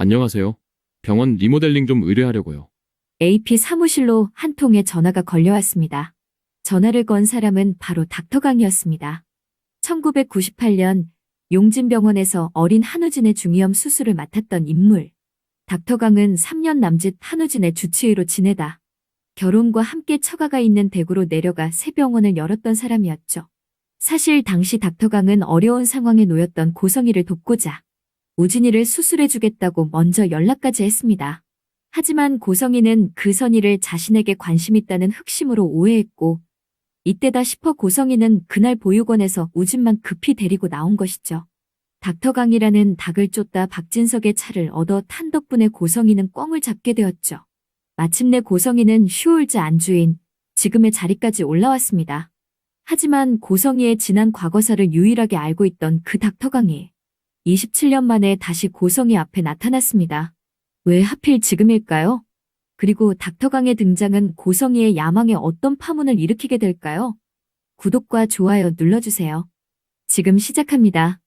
안녕하세요. 병원 리모델링 좀 의뢰하려고요. AP 사무실로 한 통의 전화가 걸려왔습니다. 전화를 건 사람은 바로 닥터강이었습니다. 1998년 용진병원에서 어린 한우진의 중이염 수술을 맡았던 인물. 닥터강은 3년 남짓 한우진의 주치의로 지내다 결혼과 함께 처가가 있는 대구로 내려가 새 병원을 열었던 사람이었죠. 사실 당시 닥터강은 어려운 상황에 놓였던 고성희를 돕고자 우진이를 수술해주겠다고 먼저 연락까지 했습니다. 하지만 고성희는 그 선의를 자신에게 관심 있다는 흑심으로 오해했고 이때다 싶어 고성희는 그날 보육원에서 우진만 급히 데리고 나온 것이죠. 닥터강이라는 닭을 쫓다 박진석의 차를 얻어 탄 덕분에 고성희는 꿩을 잡게 되었죠. 마침내 고성희는 슈홀즈 안주인 지금의 자리까지 올라왔습니다. 하지만 고성희의 지난 과거사를 유일하게 알고 있던 그 닥터강이 27년 만에 다시 고성희 앞에 나타났습니다. 왜 하필 지금일까요? 그리고 닥터강의 등장은 고성희의 야망에 어떤 파문을 일으키게 될까요? 구독과 좋아요 눌러주세요. 지금 시작합니다.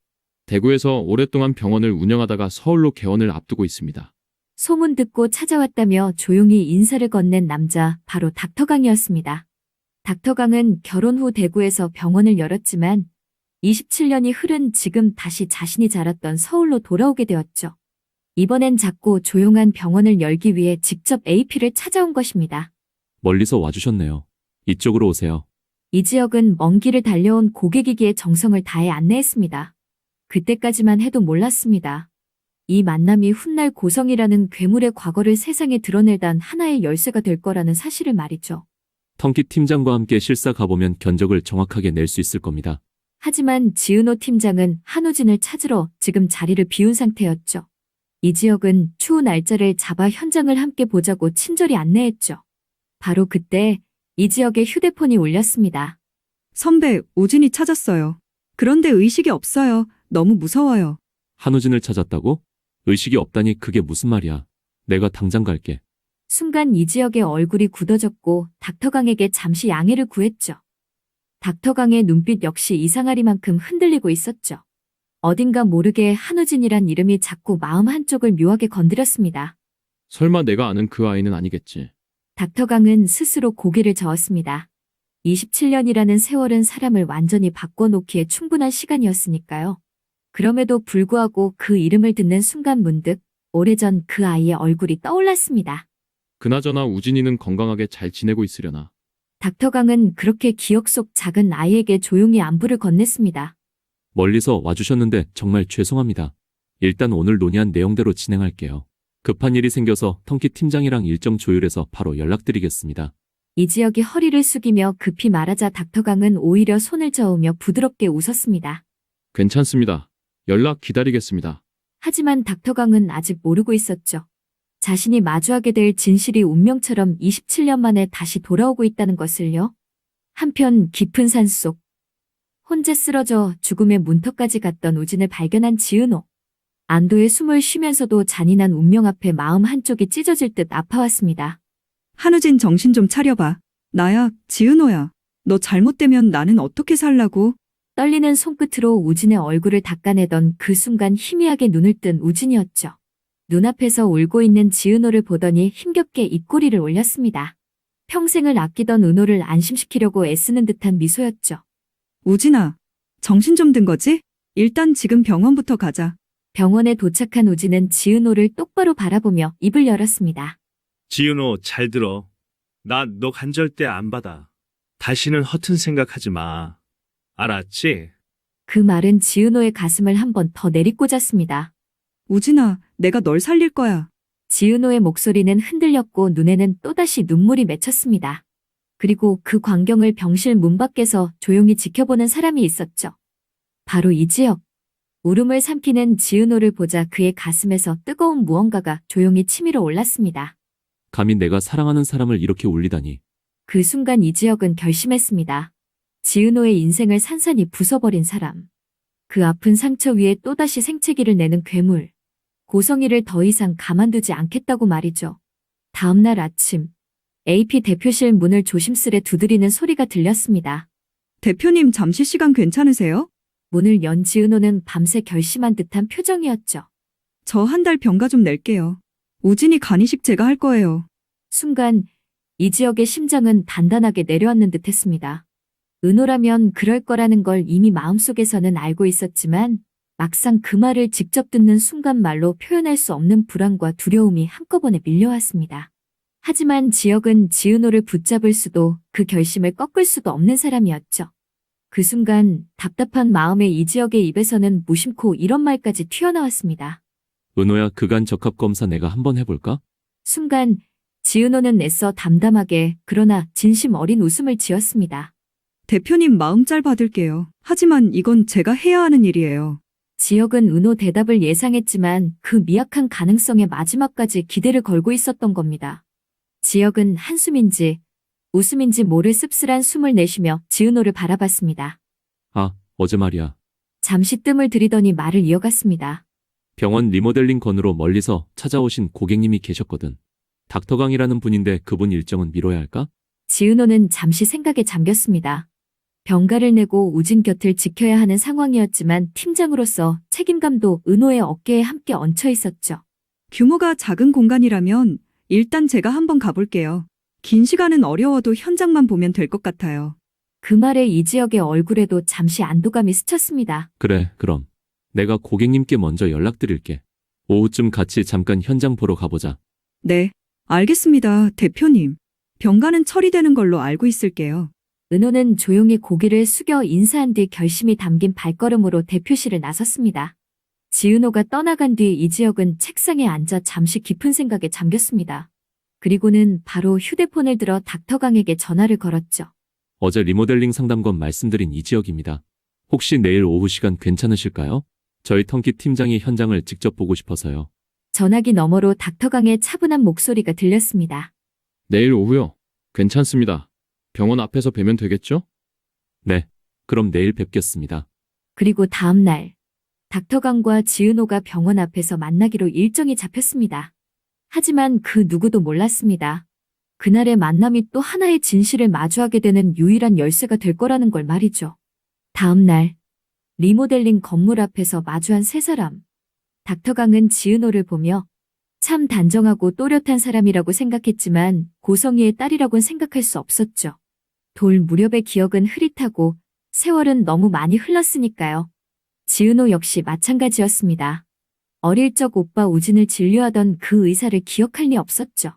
대구에서 오랫동안 병원을 운영하다가 서울로 개원을 앞두고 있습니다. 소문 듣고 찾아왔다며 조용히 인사를 건넨 남자 바로 닥터강이었습니다. 닥터강은 결혼 후 대구에서 병원을 열었지만 27년이 흐른 지금 다시 자신이 자랐던 서울로 돌아오게 되었죠. 이번엔 작고 조용한 병원을 열기 위해 직접 AP를 찾아온 것입니다. 멀리서 와주셨네요. 이쪽으로 오세요. 이 지역은 먼 길을 달려온 고객이기에 정성을 다해 안내했습니다. 그때까지만 해도 몰랐습니다. 이 만남이 훗날 고성이라는 괴물의 과거를 세상에 드러내단 하나의 열쇠가 될 거라는 사실을 말이죠. 텅키 팀장과 함께 실사 가보면 견적을 정확하게 낼 수 있을 겁니다. 하지만 지은호 팀장은 한우진을 찾으러 지금 자리를 비운 상태였죠. 이 지역은 추후 날짜를 잡아 현장을 함께 보자고 친절히 안내했죠. 바로 그때 이 지역에 휴대폰이 울렸습니다. 선배, 우진이 찾았어요. 그런데 의식이 없어요. 너무 무서워요. 한우진을 찾았다고? 의식이 없다니 그게 무슨 말이야. 내가 당장 갈게. 순간 이 지역의 얼굴이 굳어졌고 닥터강에게 잠시 양해를 구했죠. 닥터강의 눈빛 역시 이상하리만큼 흔들리고 있었죠. 어딘가 모르게 한우진이란 이름이 자꾸 마음 한쪽을 묘하게 건드렸습니다. 설마 내가 아는 그 아이는 아니겠지. 닥터강은 스스로 고개를 저었습니다. 27년이라는 세월은 사람을 완전히 바꿔놓기에 충분한 시간이었으니까요. 그럼에도 불구하고 그 이름을 듣는 순간 문득 오래전 그 아이의 얼굴이 떠올랐습니다. 그나저나 우진이는 건강하게 잘 지내고 있으려나. 닥터강은 그렇게 기억 속 작은 아이에게 조용히 안부를 건넸습니다. 멀리서 와주셨는데 정말 죄송합니다. 일단 오늘 논의한 내용대로 진행할게요. 급한 일이 생겨서 텅키 팀장이랑 일정 조율해서 바로 연락드리겠습니다. 이 지역이 허리를 숙이며 급히 말하자 닥터강은 오히려 손을 저으며 부드럽게 웃었습니다. 괜찮습니다. 연락 기다리겠습니다. 하지만 닥터강은 아직 모르고 있었죠. 자신이 마주하게 될 진실이 운명처럼 27년 만에 다시 돌아오고 있다는 것을요. 한편 깊은 산속 혼자 쓰러져 죽음의 문턱까지 갔던 우진을 발견한 지은호. 안도의 숨을 쉬면서도 잔인한 운명 앞에 마음 한쪽이 찢어질 듯 아파왔습니다. 한우진 정신 좀 차려봐. 나야, 지은호야. 너 잘못되면 나는 어떻게 살라고? 떨리는 손끝으로 우진의 얼굴을 닦아내던 그 순간 희미하게 눈을 뜬 우진이었죠. 눈앞에서 울고 있는 지은호를 보더니 힘겹게 입꼬리를 올렸습니다. 평생을 아끼던 은호를 안심시키려고 애쓰는 듯한 미소였죠. 우진아, 정신 좀 든 거지? 일단 지금 병원부터 가자. 병원에 도착한 우진은 지은호를 똑바로 바라보며 입을 열었습니다. 지은호, 잘 들어. 나 너 간절대 안 받아. 다시는 허튼 생각하지 마. 알았지? 그 말은 지은호의 가슴을 한 번 더 내리꽂았습니다. 우진아, 내가 널 살릴 거야. 지은호의 목소리는 흔들렸고 눈에는 또다시 눈물이 맺혔습니다. 그리고 그 광경을 병실 문 밖에서 조용히 지켜보는 사람이 있었죠. 바로 이 지역. 울음을 삼키는 지은호를 보자 그의 가슴에서 뜨거운 무언가가 조용히 치밀어 올랐습니다. 감히 내가 사랑하는 사람을 이렇게 울리다니. 그 순간 이 지역은 결심했습니다. 지은호의 인생을 산산이 부숴버린 사람. 그 아픈 상처 위에 또다시 생채기를 내는 괴물. 고성희를 더 이상 가만두지 않겠다고 말이죠. 다음날 아침, AP 대표실 문을 조심스레 두드리는 소리가 들렸습니다. 대표님 잠시 시간 괜찮으세요? 문을 연 지은호는 밤새 결심한 듯한 표정이었죠. 저 한 달 병가 좀 낼게요. 우진이 간이식 제가 할 거예요. 순간 이지혁의 심장은 단단하게 내려앉는 듯 했습니다. 은호라면 그럴 거라는 걸 이미 마음속에서는 알고 있었지만 막상 그 말을 직접 듣는 순간 말로 표현할 수 없는 불안과 두려움이 한꺼번에 밀려왔습니다. 하지만 지혁은 지은호를 붙잡을 수도 그 결심을 꺾을 수도 없는 사람이었죠. 그 순간 답답한 마음에 이지혁의 입에서는 무심코 이런 말까지 튀어나왔습니다. 은호야, 그간 적합검사 내가 한번 해볼까? 순간 지은호는 애써 담담하게 그러나 진심 어린 웃음을 지었습니다. 대표님 마음짤 받을게요. 하지만 이건 제가 해야 하는 일이에요. 지혁은 은호 대답을 예상했지만 그 미약한 가능성의 마지막까지 기대를 걸고 있었던 겁니다. 지혁은 한숨인지 웃음인지 모를 씁쓸한 숨을 내쉬며 지은호를 바라봤습니다. 아, 어제 말이야. 잠시 뜸을 들이더니 말을 이어갔습니다. 병원 리모델링 건으로 멀리서 찾아오신 고객님이 계셨거든. 닥터강이라는 분인데 그분 일정은 미뤄야 할까? 지은호는 잠시 생각에 잠겼습니다. 병가를 내고 우진 곁을 지켜야 하는 상황이었지만 팀장으로서 책임감도 은호의 어깨에 함께 얹혀 있었죠. 규모가 작은 공간이라면 일단 제가 한번 가볼게요. 긴 시간은 어려워도 현장만 보면 될 것 같아요. 그 말에 이지혁의 얼굴에도 잠시 안도감이 스쳤습니다. 그래, 그럼. 내가 고객님께 먼저 연락드릴게. 오후쯤 같이 잠깐 현장 보러 가보자. 네, 알겠습니다, 대표님. 병가는 처리되는 걸로 알고 있을게요. 은호는 조용히 고개를 숙여 인사한 뒤 결심이 담긴 발걸음으로 대표실을 나섰습니다. 지은호가 떠나간 뒤 이지혁은 책상에 앉아 잠시 깊은 생각에 잠겼습니다. 그리고는 바로 휴대폰을 들어 닥터강에게 전화를 걸었죠. 어제 리모델링 상담건 말씀드린 이지혁입니다. 혹시 내일 오후 시간 괜찮으실까요? 저희 턴키 팀장이 현장을 직접 보고 싶어서요. 전화기 너머로 닥터강의 차분한 목소리가 들렸습니다. 내일 오후요. 괜찮습니다. 병원 앞에서 뵈면 되겠죠? 네, 그럼 내일 뵙겠습니다. 그리고 다음 날 닥터강과 지은호가 병원 앞에서 만나기로 일정이 잡혔습니다. 하지만 그 누구도 몰랐습니다. 그날의 만남이 또 하나의 진실을 마주하게 되는 유일한 열쇠가 될 거라는 걸 말이죠. 다음 날 리모델링 건물 앞에서 마주한 세 사람. 닥터강은 지은호를 보며 참 단정하고 또렷한 사람이라고 생각했지만 고성희의 딸이라고는 생각할 수 없었죠. 돌 무렵의 기억은 흐릿하고 세월은 너무 많이 흘렀으니까요. 지은호 역시 마찬가지였습니다. 어릴 적 오빠 우진을 진료하던 그 의사를 기억할 리 없었죠.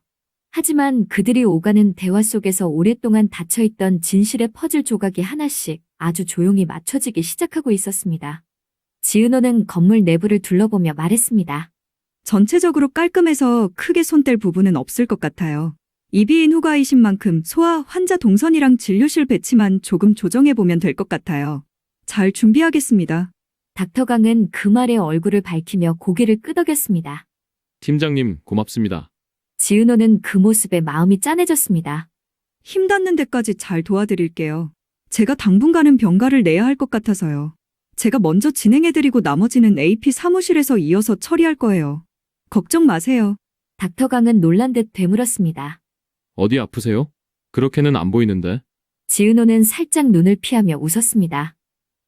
하지만 그들이 오가는 대화 속에서 오랫동안 닫혀있던 진실의 퍼즐 조각이 하나씩 아주 조용히 맞춰지기 시작하고 있었습니다. 지은호는 건물 내부를 둘러보며 말했습니다. 전체적으로 깔끔해서 크게 손댈 부분은 없을 것 같아요. 이비인 후가이신 만큼 소아 환자 동선이랑 진료실 배치만 조금 조정해보면 될 것 같아요. 잘 준비하겠습니다. 닥터강은 그 말에 얼굴을 밝히며 고개를 끄덕였습니다. 팀장님, 고맙습니다. 지은호는 그 모습에 마음이 짠해졌습니다. 힘 닿는 데까지 잘 도와드릴게요. 제가 당분간은 병가를 내야 할 것 같아서요. 제가 먼저 진행해드리고 나머지는 AP 사무실에서 이어서 처리할 거예요. 걱정 마세요. 닥터강은 놀란 듯 되물었습니다. 어디 아프세요? 그렇게는 안 보이는데. 지은호는 살짝 눈을 피하며 웃었습니다.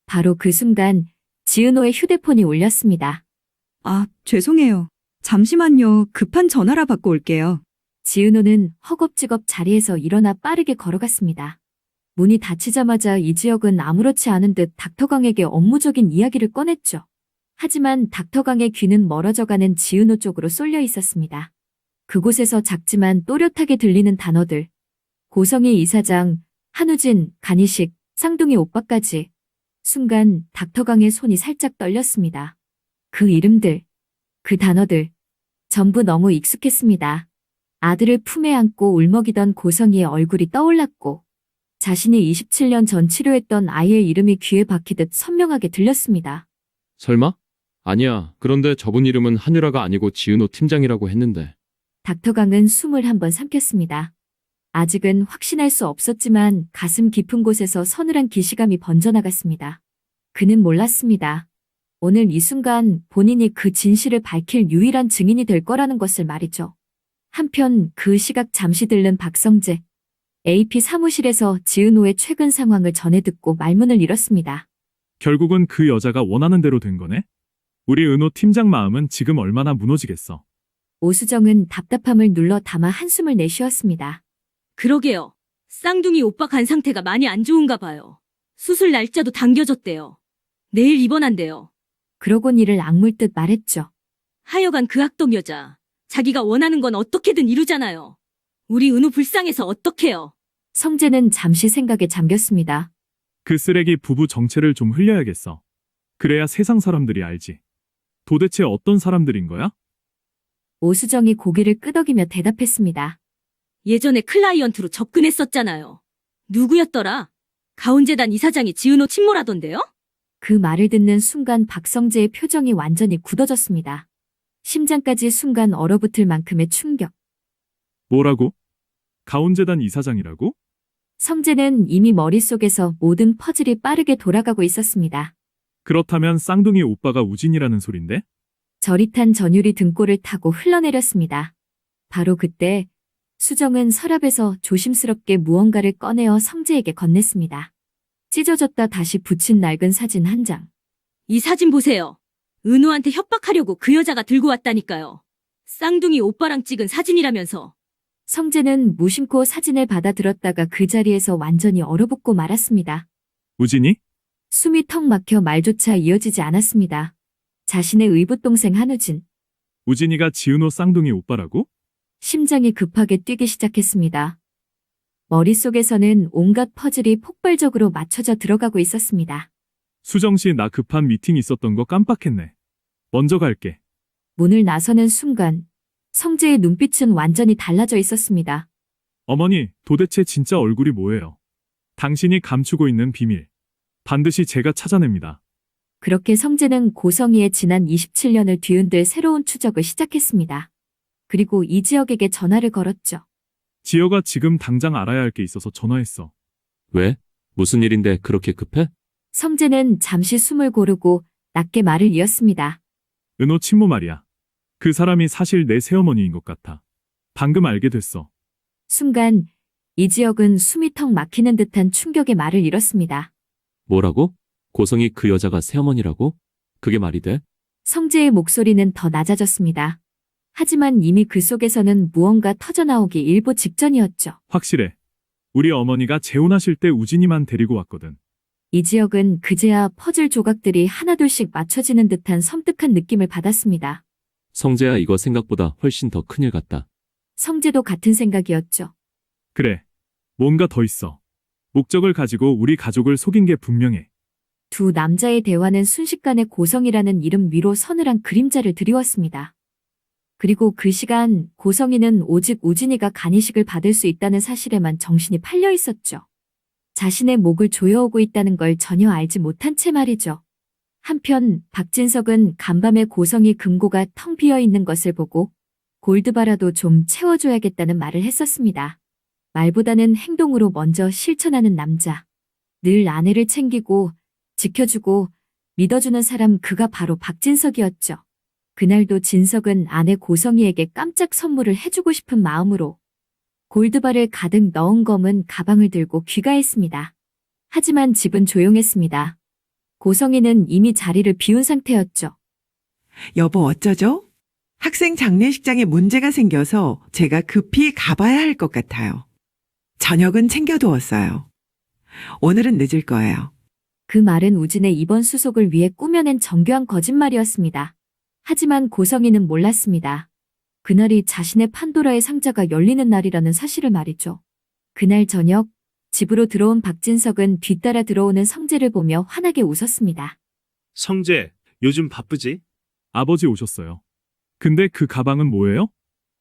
바로 그 순간 지은호의 휴대폰이 울렸습니다. 아, 죄송해요. 잠시만요. 급한 전화라 받고 올게요. 지은호는 허겁지겁 자리에서 일어나 빠르게 걸어갔습니다. 문이 닫히자마자 이지혁은 아무렇지 않은 듯 닥터강에게 업무적인 이야기를 꺼냈죠. 하지만 닥터강의 귀는 멀어져가는 지은호 쪽으로 쏠려 있었습니다. 그곳에서 작지만 또렷하게 들리는 단어들. 고성희 이사장, 한우진, 간이식, 쌍둥이 오빠까지. 순간 닥터강의 손이 살짝 떨렸습니다. 그 이름들, 그 단어들, 전부 너무 익숙했습니다. 아들을 품에 안고 울먹이던 고성희의 얼굴이 떠올랐고 자신이 27년 전 치료했던 아이의 이름이 귀에 박히듯 선명하게 들렸습니다. 설마? 아니야. 그런데 저분 이름은 한유라가 아니고 지은호 팀장이라고 했는데. 닥터강은 숨을 한번 삼켰습니다. 아직은 확신할 수 없었지만 가슴 깊은 곳에서 서늘한 기시감이 번져나갔습니다. 그는 몰랐습니다. 오늘 이 순간 본인이 그 진실을 밝힐 유일한 증인이 될 거라는 것을 말이죠. 한편 그 시각 잠시 들른 박성재. AP 사무실에서 지은호의 최근 상황을 전해 듣고 말문을 잃었습니다. 결국은 그 여자가 원하는 대로 된 거네? 우리 은호 팀장 마음은 지금 얼마나 무너지겠어. 오수정은 답답함을 눌러 담아 한숨을 내쉬었습니다. 그러게요. 쌍둥이 오빠 간 상태가 많이 안 좋은가 봐요. 수술 날짜도 당겨졌대요. 내일 입원한대요. 그러곤 이를 악물듯 말했죠. 하여간 그 악덕 여자. 자기가 원하는 건 어떻게든 이루잖아요. 우리 은우 불쌍해서 어떡해요. 성재는 잠시 생각에 잠겼습니다. 그 쓰레기 부부 정체를 좀 흘려야겠어. 그래야 세상 사람들이 알지. 도대체 어떤 사람들인 거야? 오수정이 고개를 끄덕이며 대답했습니다. 예전에 클라이언트로 접근했었잖아요. 누구였더라? 가온재단 이사장이 지은호 친모라던데요? 그 말을 듣는 순간 박성재의 표정이 완전히 굳어졌습니다. 심장까지 순간 얼어붙을 만큼의 충격. 뭐라고? 가온재단 이사장이라고? 성재는 이미 머릿속에서 모든 퍼즐이 빠르게 돌아가고 있었습니다. 그렇다면 쌍둥이 오빠가 우진이라는 소린데? 저릿한 전율이 등골을 타고 흘러내렸습니다. 바로 그때 수정은 서랍에서 조심스럽게 무언가를 꺼내어 성재에게 건넸습니다. 찢어졌다 다시 붙인 낡은 사진 한 장. 이 사진 보세요. 은우한테 협박하려고 그 여자가 들고 왔다니까요. 쌍둥이 오빠랑 찍은 사진이라면서. 성재는 무심코 사진을 받아들었다가 그 자리에서 완전히 얼어붙고 말았습니다. 우진이? 숨이 턱 막혀 말조차 이어지지 않았습니다. 자신의 의붓동생 한우진. 우진이가 지은호 쌍둥이 오빠라고? 심장이 급하게 뛰기 시작했습니다. 머릿속에서는 온갖 퍼즐이 폭발적으로 맞춰져 들어가고 있었습니다. 수정씨 나 급한 미팅 있었던 거 깜빡했네. 먼저 갈게. 문을 나서는 순간 성재의 눈빛은 완전히 달라져 있었습니다. 어머니, 도대체 진짜 얼굴이 뭐예요? 당신이 감추고 있는 비밀. 반드시 제가 찾아냅니다. 그렇게 성재는 고성희의 지난 27년을 뒤흔들 새로운 추적을 시작했습니다. 그리고 이지혁에게 전화를 걸었죠. 지혁아 지금 당장 알아야 할 게 있어서 전화했어. 왜? 무슨 일인데 그렇게 급해? 성재는 잠시 숨을 고르고 낮게 말을 이었습니다. 은호 친모 말이야. 그 사람이 사실 내 새어머니인 것 같아. 방금 알게 됐어. 순간 이지혁은 숨이 턱 막히는 듯한 충격의 말을 잃었습니다. 뭐라고? 고성이 그 여자가 새어머니라고? 그게 말이 돼? 성재의 목소리는 더 낮아졌습니다. 하지만 이미 그 속에서는 무언가 터져나오기 일보 직전이었죠. 확실해. 우리 어머니가 재혼하실 때 우진이만 데리고 왔거든. 이지혁은 그제야 퍼즐 조각들이 하나둘씩 맞춰지는 듯한 섬뜩한 느낌을 받았습니다. 성재야 이거 생각보다 훨씬 더 큰일 같다. 성재도 같은 생각이었죠. 그래. 뭔가 더 있어. 목적을 가지고 우리 가족을 속인 게 분명해. 두 남자의 대화는 순식간에 고성이라는 이름 위로 서늘한 그림자를 드리웠습니다. 그리고 그 시간 고성이는 오직 우진이가 간이식을 받을 수 있다는 사실에만 정신이 팔려 있었죠. 자신의 목을 조여오고 있다는 걸 전혀 알지 못한 채 말이죠. 한편 박진석은 간밤에 고성이 금고가 텅 비어 있는 것을 보고 골드바라도 좀 채워줘야겠다는 말을 했었습니다. 말보다는 행동으로 먼저 실천하는 남자. 늘 아내를 챙기고 지켜주고 믿어주는 사람 그가 바로 박진석이었죠. 그날도 진석은 아내 고성이에게 깜짝 선물을 해주고 싶은 마음으로 골드바를 가득 넣은 검은 가방을 들고 귀가했습니다. 하지만 집은 조용했습니다. 고성이는 이미 자리를 비운 상태였죠. 여보 어쩌죠? 학생 장례식장에 문제가 생겨서 제가 급히 가봐야 할 것 같아요. 저녁은 챙겨두었어요. 오늘은 늦을 거예요. 그 말은 우진의 이번 수속을 위해 꾸며낸 정교한 거짓말이었습니다. 하지만 고성이는 몰랐습니다. 그날이 자신의 판도라의 상자가 열리는 날이라는 사실을 말이죠. 그날 저녁 집으로 들어온 박진석은 뒤따라 들어오는 성재를 보며 환하게 웃었습니다. 성재, 요즘 바쁘지? 아버지 오셨어요. 근데 그 가방은 뭐예요?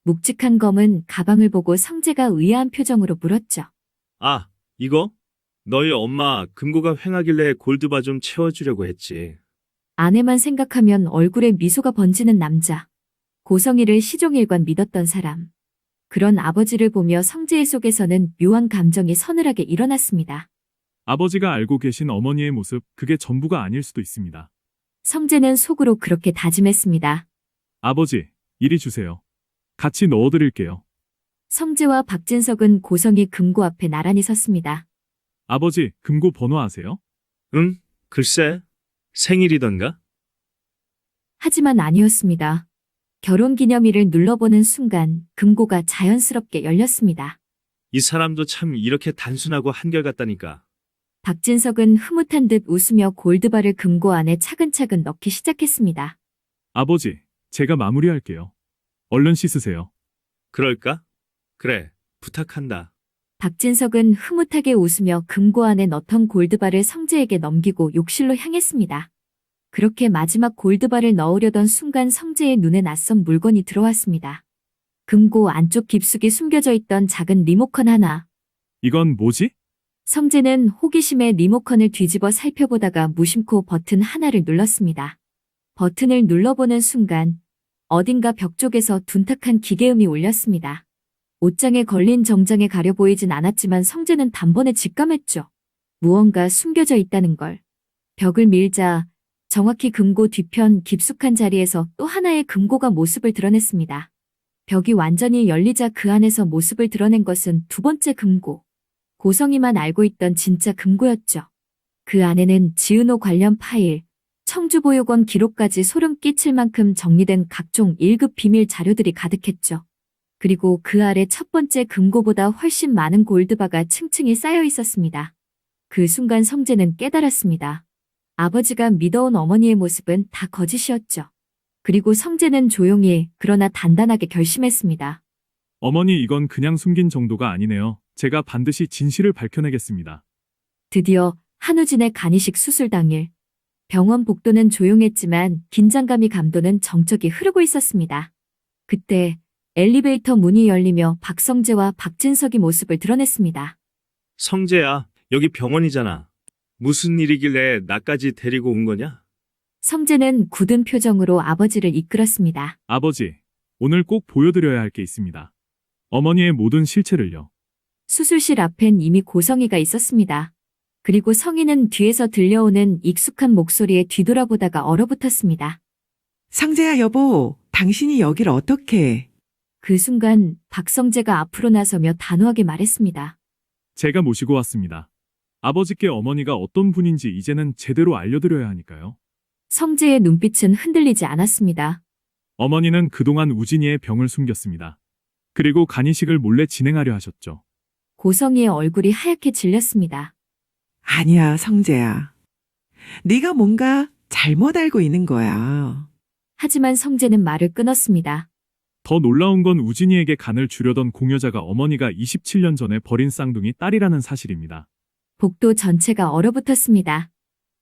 묵직한 검은 가방을 보고 성재가 의아한 표정으로 물었죠. 아, 이거? 너희 엄마 금고가 횡하길래 골드바 좀 채워주려고 했지. 아내만 생각하면 얼굴에 미소가 번지는 남자. 고성이를 시종일관 믿었던 사람. 그런 아버지를 보며 성재의 속에서는 묘한 감정이 서늘하게 일어났습니다. 아버지가 알고 계신 어머니의 모습, 그게 전부가 아닐 수도 있습니다. 성재는 속으로 그렇게 다짐했습니다. 아버지, 이리 주세요. 같이 넣어드릴게요. 성재와 박진석은 고성이 금고 앞에 나란히 섰습니다. 아버지, 금고 번호 아세요? 응? 글쎄, 생일이던가? 하지만 아니었습니다. 결혼기념일을 눌러보는 순간 금고가 자연스럽게 열렸습니다. 이 사람도 참 이렇게 단순하고 한결같다니까. 박진석은 흐뭇한 듯 웃으며 골드바를 금고 안에 차근차근 넣기 시작했습니다. 아버지, 제가 마무리할게요. 얼른 씻으세요. 그럴까? 그래, 부탁한다. 박진석은 흐뭇하게 웃으며 금고 안에 넣던 골드바를 성재에게 넘기고 욕실로 향했습니다. 그렇게 마지막 골드바를 넣으려던 순간 성재의 눈에 낯선 물건이 들어왔습니다. 금고 안쪽 깊숙이 숨겨져 있던 작은 리모컨 하나. 이건 뭐지? 성재는 호기심에 리모컨을 뒤집어 살펴보다가 무심코 버튼 하나를 눌렀습니다. 버튼을 눌러보는 순간 어딘가 벽 쪽에서 둔탁한 기계음이 울렸습니다. 옷장에 걸린 정장에 가려 보이진 않았지만 성재는 단번에 직감했죠. 무언가 숨겨져 있다는 걸. 벽을 밀자 정확히 금고 뒤편 깊숙한 자리에서 또 하나의 금고가 모습을 드러냈습니다. 벽이 완전히 열리자 그 안에서 모습을 드러낸 것은 두 번째 금고. 고성이만 알고 있던 진짜 금고였죠. 그 안에는 지은호 관련 파일, 청주보육원 기록까지 소름 끼칠 만큼 정리된 각종 1급 비밀 자료들이 가득했죠. 그리고 그 아래 첫 번째 금고보다 훨씬 많은 골드바가 층층이 쌓여 있었습니다. 그 순간 성재는 깨달았습니다. 아버지가 믿어온 어머니의 모습은 다 거짓이었죠. 그리고 성재는 조용히 그러나 단단하게 결심했습니다. 어머니, 이건 그냥 숨긴 정도가 아니네요. 제가 반드시 진실을 밝혀내겠습니다. 드디어 한우진의 간이식 수술 당일. 병원 복도는 조용했지만 긴장감이 감도는 정적이 흐르고 있었습니다. 그때 엘리베이터 문이 열리며 박성재와 박진석이 모습을 드러냈습니다. 성재야, 여기 병원이잖아. 무슨 일이길래 나까지 데리고 온 거냐? 성재는 굳은 표정으로 아버지를 이끌었습니다. 아버지, 오늘 꼭 보여드려야 할 게 있습니다. 어머니의 모든 실체를요. 수술실 앞엔 이미 고성이가 있었습니다. 그리고 성희는 뒤에서 들려오는 익숙한 목소리에 뒤돌아보다가 얼어붙었습니다. 성재야 여보, 당신이 여길 어떻게? 그 순간 박성재가 앞으로 나서며 단호하게 말했습니다. 제가 모시고 왔습니다. 아버지께 어머니가 어떤 분인지 이제는 제대로 알려드려야 하니까요. 성재의 눈빛은 흔들리지 않았습니다. 어머니는 그동안 우진이의 병을 숨겼습니다. 그리고 간이식을 몰래 진행하려 하셨죠. 고성희의 얼굴이 하얗게 질렸습니다. 아니야, 성재야. 네가 뭔가 잘못 알고 있는 거야. 하지만 성재는 말을 끊었습니다. 더 놀라운 건 우진이에게 간을 주려던 공여자가 어머니가 27년 전에 버린 쌍둥이 딸이라는 사실입니다. 복도 전체가 얼어붙었습니다.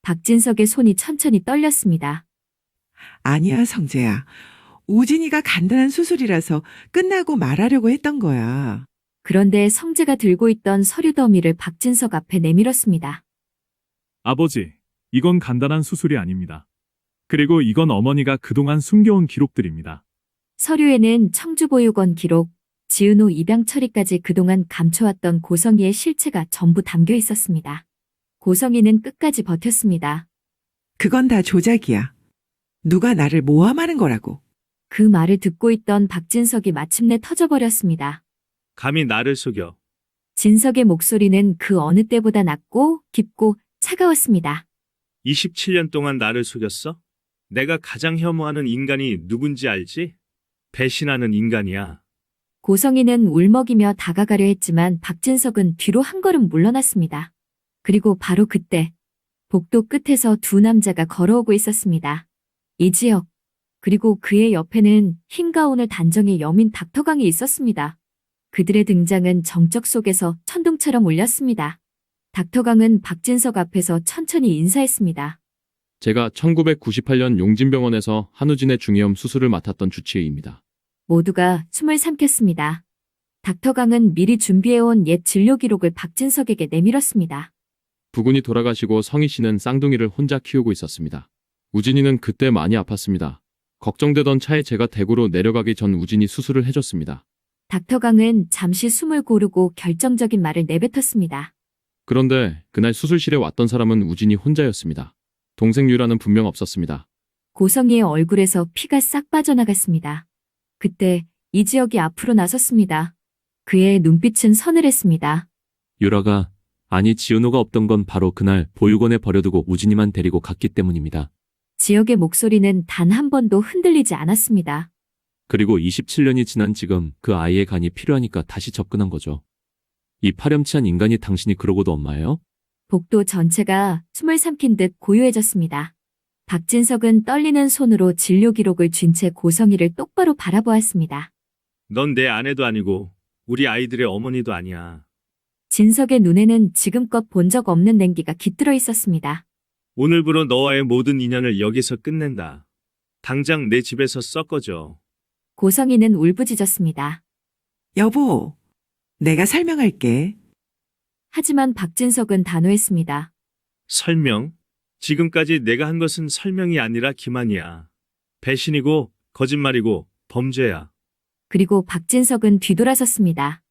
박진석의 손이 천천히 떨렸습니다. 아니야, 성재야. 우진이가 간단한 수술이라서 끝나고 말하려고 했던 거야. 그런데 성재가 들고 있던 서류 더미를 박진석 앞에 내밀었습니다. 아버지, 이건 간단한 수술이 아닙니다. 그리고 이건 어머니가 그동안 숨겨온 기록들입니다. 서류에는 청주보육원 기록, 지은호 입양 처리까지 그동안 감춰왔던 고성희의 실체가 전부 담겨 있었습니다. 고성희는 끝까지 버텼습니다. 그건 다 조작이야. 누가 나를 모함하는 거라고. 그 말을 듣고 있던 박진석이 마침내 터져버렸습니다. 감히 나를 속여. 진석의 목소리는 그 어느 때보다 낮고 깊고 차가웠습니다. 27년 동안 나를 속였어? 내가 가장 혐오하는 인간이 누군지 알지? 배신하는 인간이야. 고성희는 울먹이며 다가가려 했지만 박진석은 뒤로 한 걸음 물러났습니다. 그리고 바로 그때 복도 끝에서 두 남자가 걸어오고 있었습니다. 이지혁, 그리고 그의 옆에는 흰 가운을 단정히 여민 닥터강이 있었습니다. 그들의 등장은 정적 속에서 천둥처럼 울렸습니다. 닥터강은 박진석 앞에서 천천히 인사했습니다. 제가 1998년 용진병원에서 한우진의 중이염 수술을 맡았던 주치의입니다. 모두가 숨을 삼켰습니다. 닥터강은 미리 준비해온 옛 진료 기록을 박진석에게 내밀었습니다. 부군이 돌아가시고 성희 씨는 쌍둥이를 혼자 키우고 있었습니다. 우진이는 그때 많이 아팠습니다. 걱정되던 차에 제가 대구로 내려가기 전 우진이 수술을 해줬습니다. 닥터강은 잠시 숨을 고르고 결정적인 말을 내뱉었습니다. 그런데 그날 수술실에 왔던 사람은 우진이 혼자였습니다. 동생 유라는 분명 없었습니다. 고성희의 얼굴에서 피가 싹 빠져나갔습니다. 그때 이지혁이 앞으로 나섰습니다. 그의 눈빛은 서늘했습니다. 유라가, 아니 지은호가 없던 건 바로 그날 보육원에 버려두고 우진이만 데리고 갔기 때문입니다. 지역의 목소리는 단 한 번도 흔들리지 않았습니다. 그리고 27년이 지난 지금 그 아이의 간이 필요하니까 다시 접근한 거죠. 이 파렴치한 인간이 당신이 그러고도 엄마예요? 복도 전체가 숨을 삼킨 듯 고요해졌습니다. 박진석은 떨리는 손으로 진료 기록을 쥔 채 고성희를 똑바로 바라보았습니다. 넌 내 아내도 아니고 우리 아이들의 어머니도 아니야. 진석의 눈에는 지금껏 본 적 없는 냉기가 깃들어 있었습니다. 오늘부로 너와의 모든 인연을 여기서 끝낸다. 당장 내 집에서 썩어져. 고성희는 울부짖었습니다. 여보, 내가 설명할게. 하지만 박진석은 단호했습니다. 설명? 지금까지 내가 한 것은 설명이 아니라 기만이야. 배신이고 거짓말이고 범죄야. 그리고 박진석은 뒤돌아섰습니다.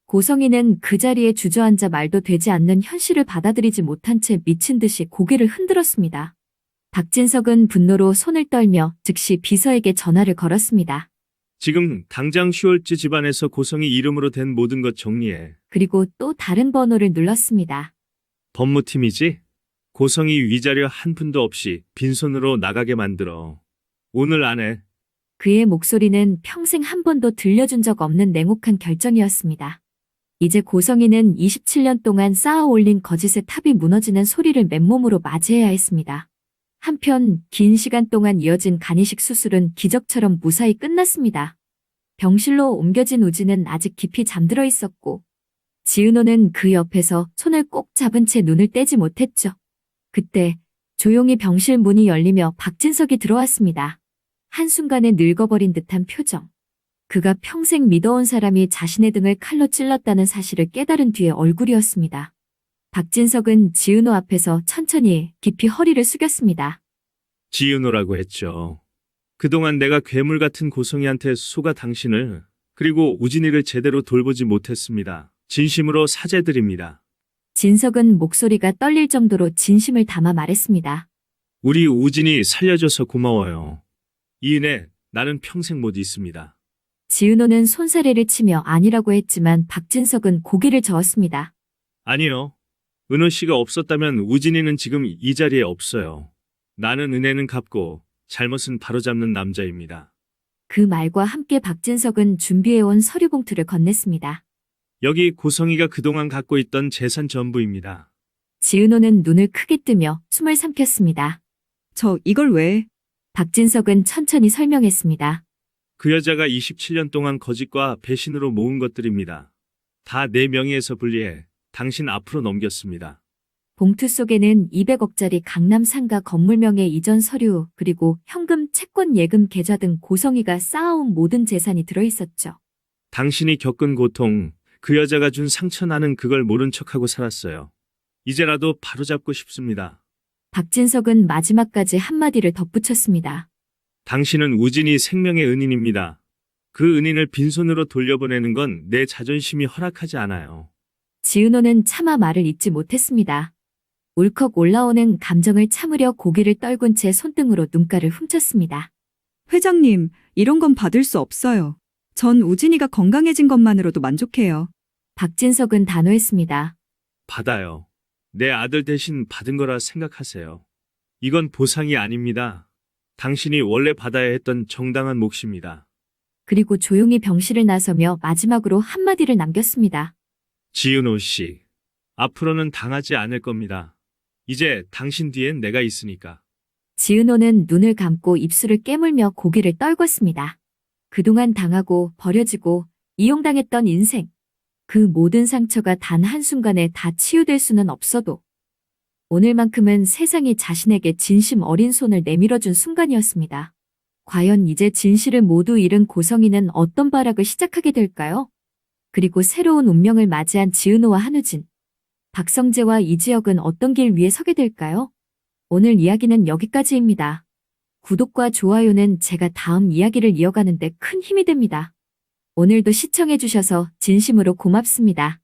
고성희는 그 자리에 주저앉아 말도 되지 않는 현실을 받아들이지 못한 채 미친 듯이 고개를 흔들었습니다. 박진석은 분노로 손을 떨며 즉시 비서에게 전화를 걸었습니다. 지금 당장 슈월츠 집안에서 고성이 이름으로 된 모든 것 정리해. 그리고 또 다른 번호를 눌렀습니다. 법무팀이지? 고성이 위자료 한 푼도 없이 빈손으로 나가게 만들어. 오늘 안에. 그의 목소리는 평생 한 번도 들려준 적 없는 냉혹한 결정이었습니다. 이제 고성희는 27년 동안 쌓아 올린 거짓의 탑이 무너지는 소리를 맨몸으로 맞이해야 했습니다. 한편 긴 시간 동안 이어진 간이식 수술은 기적처럼 무사히 끝났습니다. 병실로 옮겨진 우진은 아직 깊이 잠들어 있었고 지은호는 그 옆에서 손을 꼭 잡은 채 눈을 떼지 못했죠. 그때 조용히 병실 문이 열리며 박진석이 들어왔습니다. 한순간에 늙어버린 듯한 표정. 그가 평생 믿어온 사람이 자신의 등을 칼로 찔렀다는 사실을 깨달은 뒤의 얼굴이었습니다. 박진석은 지은호 앞에서 천천히 깊이 허리를 숙였습니다. 지은호라고 했죠. 그동안 내가 괴물 같은 고성이한테 속아 당신을 그리고 우진이를 제대로 돌보지 못했습니다. 진심으로 사죄드립니다. 진석은 목소리가 떨릴 정도로 진심을 담아 말했습니다. 우리 우진이 살려줘서 고마워요. 이 은혜 나는 평생 못 잊습니다. 지은호는 손사래를 치며 아니라고 했지만 박진석은 고개를 저었습니다. 아니요. 은호 씨가 없었다면 우진이는 지금 이 자리에 없어요. 나는 은혜는 갚고 잘못은 바로잡는 남자입니다. 그 말과 함께 박진석은 준비해온 서류 봉투를 건넸습니다. 여기 고성이가 그동안 갖고 있던 재산 전부입니다. 지은호는 눈을 크게 뜨며 숨을 삼켰습니다. 저 이걸 왜? 박진석은 천천히 설명했습니다. 그 여자가 27년 동안 거짓과 배신으로 모은 것들입니다. 다 내 명의에서 분리해 당신 앞으로 넘겼습니다. 봉투 속에는 200억짜리 강남 상가 건물명의 이전 서류 그리고 현금, 채권, 예금, 계좌 등 고성희가 쌓아온 모든 재산이 들어있었죠. 당신이 겪은 고통, 그 여자가 준 상처 나는 그걸 모른 척하고 살았어요. 이제라도 바로잡고 싶습니다. 박진석은 마지막까지 한마디를 덧붙였습니다. 당신은 우진이 생명의 은인입니다. 그 은인을 빈손으로 돌려보내는 건 내 자존심이 허락하지 않아요. 지은호는 차마 말을 잇지 못했습니다. 울컥 올라오는 감정을 참으려 고개를 떨군 채 손등으로 눈가를 훔쳤습니다. 회장님, 이런 건 받을 수 없어요. 전 우진이가 건강해진 것만으로도 만족해요. 박진석은 단호했습니다. 받아요. 내 아들 대신 받은 거라 생각하세요. 이건 보상이 아닙니다. 당신이 원래 받아야 했던 정당한 몫입니다. 그리고 조용히 병실을 나서며 마지막으로 한마디를 남겼습니다. 지은호 씨, 앞으로는 당하지 않을 겁니다. 이제 당신 뒤엔 내가 있으니까. 지은호는 눈을 감고 입술을 깨물며 고개를 떨궜습니다. 그동안 당하고 버려지고 이용당했던 인생. 그 모든 상처가 단 한순간에 다 치유될 수는 없어도 오늘만큼은 세상이 자신에게 진심 어린 손을 내밀어준 순간이었습니다. 과연 이제 진실을 모두 잃은 고성희는 어떤 발악을 시작하게 될까요? 그리고 새로운 운명을 맞이한 지은호와 한우진, 박성재와 이지혁은 어떤 길 위에 서게 될까요? 오늘 이야기는 여기까지입니다. 구독과 좋아요는 제가 다음 이야기를 이어가는 데 큰 힘이 됩니다. 오늘도 시청해주셔서 진심으로 고맙습니다.